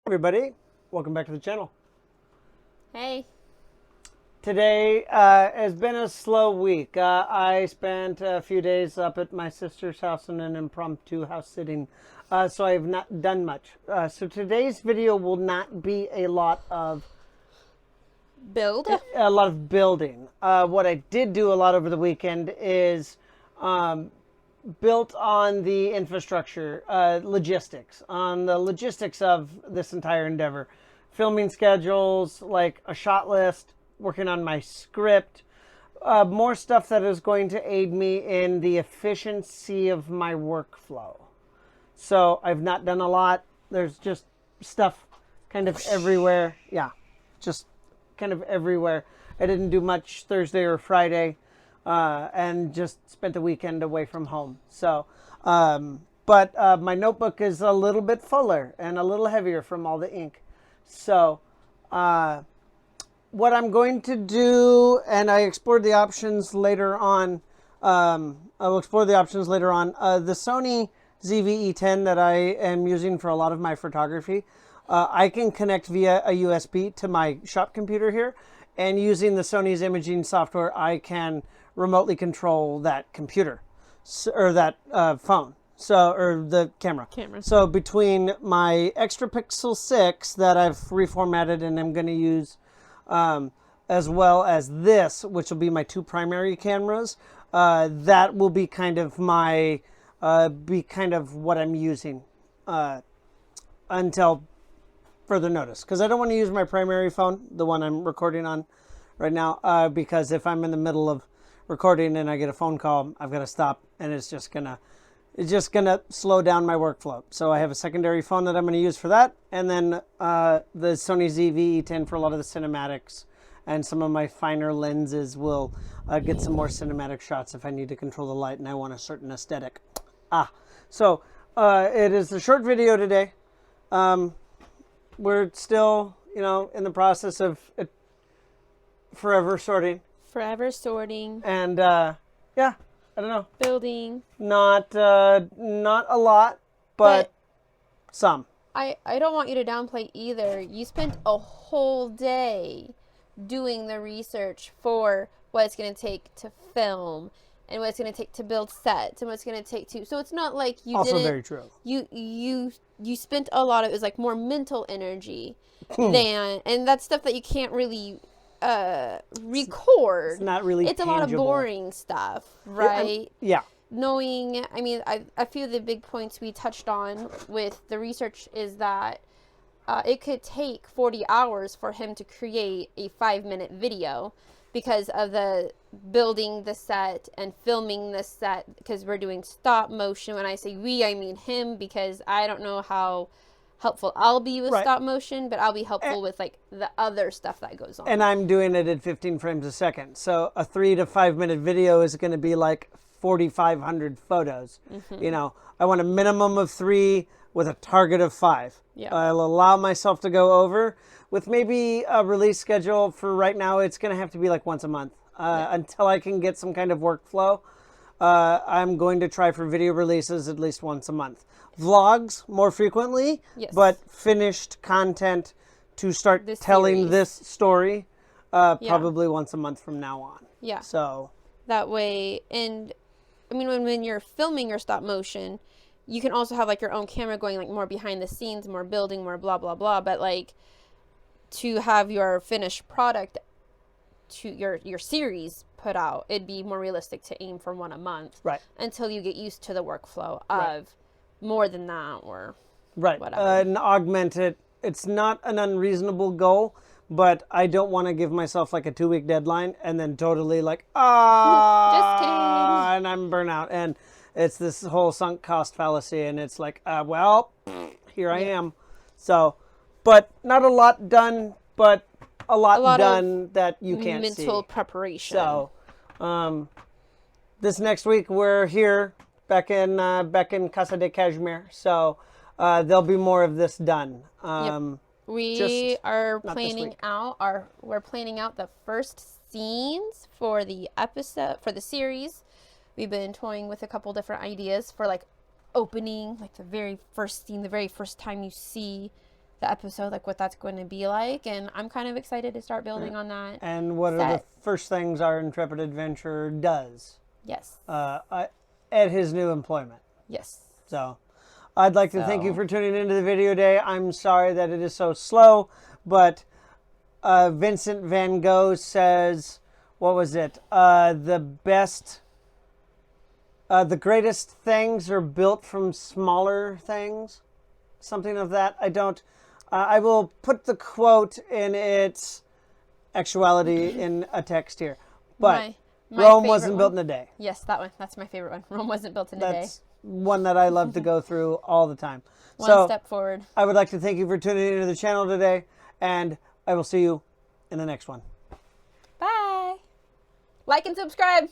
Everybody, welcome back to the channel. Hey. Today has been a slow week. I spent a few days up at my sister's house in an impromptu house sitting, so I have not done much. So today's video will not be a lot of Build? building. What I did do a lot over the weekend is built on the infrastructure, logistics, on the logistics of this entire endeavor. Filming schedules, like a shot list, working on my script, more stuff that is going to aid me in the efficiency of my workflow. So I've not done a lot. There's just stuff kind of everywhere. Yeah, just kind of everywhere. I didn't do much Thursday or Friday. And just spent the weekend away from home. So, but my notebook is a little bit fuller and a little heavier from all the ink. So, what I'm going to do, and I explored the options later on. I'll explore the options later on. The Sony ZV-E10 that I am using for a lot of my photography, I can connect via a USB to my shop computer here, and using the Sony's imaging software, I can remotely control that computer or that phone, or the camera. So between my Extra Pixel 6 that I've reformatted and I'm going to use, as well as this, which will be my two primary cameras, that will be kind of my what I'm using until further notice, because I don't want to use my primary phone, the one I'm recording on right now, because if I'm in the middle of recording and I get a phone call, I've got to stop, and it's just gonna slow down my workflow. So I have a secondary phone that I'm going to use for that, and then the Sony ZV-E10 for a lot of the cinematics, and some of my finer lenses will get some more cinematic shots if I need to control the light and I want a certain aesthetic. So it is a short video today. We're still, in the process of forever sorting. And yeah, I don't know. Building. Not a lot, but some. I don't want you to downplay either. You spent a whole day doing the research for what it's going to take to film and what it's going to take to build sets and what it's going to take to. So it's not like you also didn't. Very true. You spent a lot of, it was like more mental energy and that's stuff that you can't really record. It's not really It's tangible. A lot of boring stuff, right? Yeah. Knowing, I mean, a few of the big points we touched on with the research is that it could take 40 hours for him to create a 5-minute video because of the building the set and filming the set, because we're doing stop motion. When I say we, I mean him, because I don't know how helpful I'll be with stop motion, but I'll be helpful with like the other stuff that goes on. And I'm doing it at 15 frames a second. So a 3 to 5 minute video is going to be like 4,500 photos. I want a minimum of 3 with a target of 5. Yeah. I'll allow myself to go over with maybe a release schedule. For right now, it's going to have to be like once a month until I can get some kind of workflow. I'm going to try for video releases at least once a month. Vlogs more frequently, but finished content to start telling this story probably once a month from now on. Yeah. So that way, and I mean, when you're filming your stop motion, you can also have like your own camera going like more behind the scenes, more building, more blah, blah, blah. But like to have your finished product to your series put out, it'd be more realistic to aim for one a month. Right. Until you get used to the workflow of more than that or whatever. And augment it. It's not an unreasonable goal, but I don't want to give myself like a 2-week deadline and then totally like, just kidding. And I'm burnout. And it's this whole sunk cost fallacy. And it's like, here I am. So, but not a lot done, but a lot done that you can't see. Mental preparation. So, this next week we're here back in Casa de Cashmere. So, there'll be more of this done. We are planning out the first scenes for the episode, for the series. We've been toying with a couple different ideas for like opening, like the very first scene, the very first time you see the episode, like what that's going to be like, and I'm kind of excited to start building on that. And what are the first things our intrepid adventurer does Yes. at his new employment? Yes. So I'd like to thank you for tuning into the video today. I'm sorry that it is so slow, but Vincent Van Gogh says, what was it? The greatest things are built from smaller things. Something of that. I will put the quote in its actuality in a text here. But my Rome favorite wasn't built one. in a day. Yes, that one. That's my favorite one. Rome wasn't built in a day. That's one that I love to go through all the time. One step forward. I would like to thank you for tuning into the channel today, and I will see you in the next one. Bye. Like and subscribe.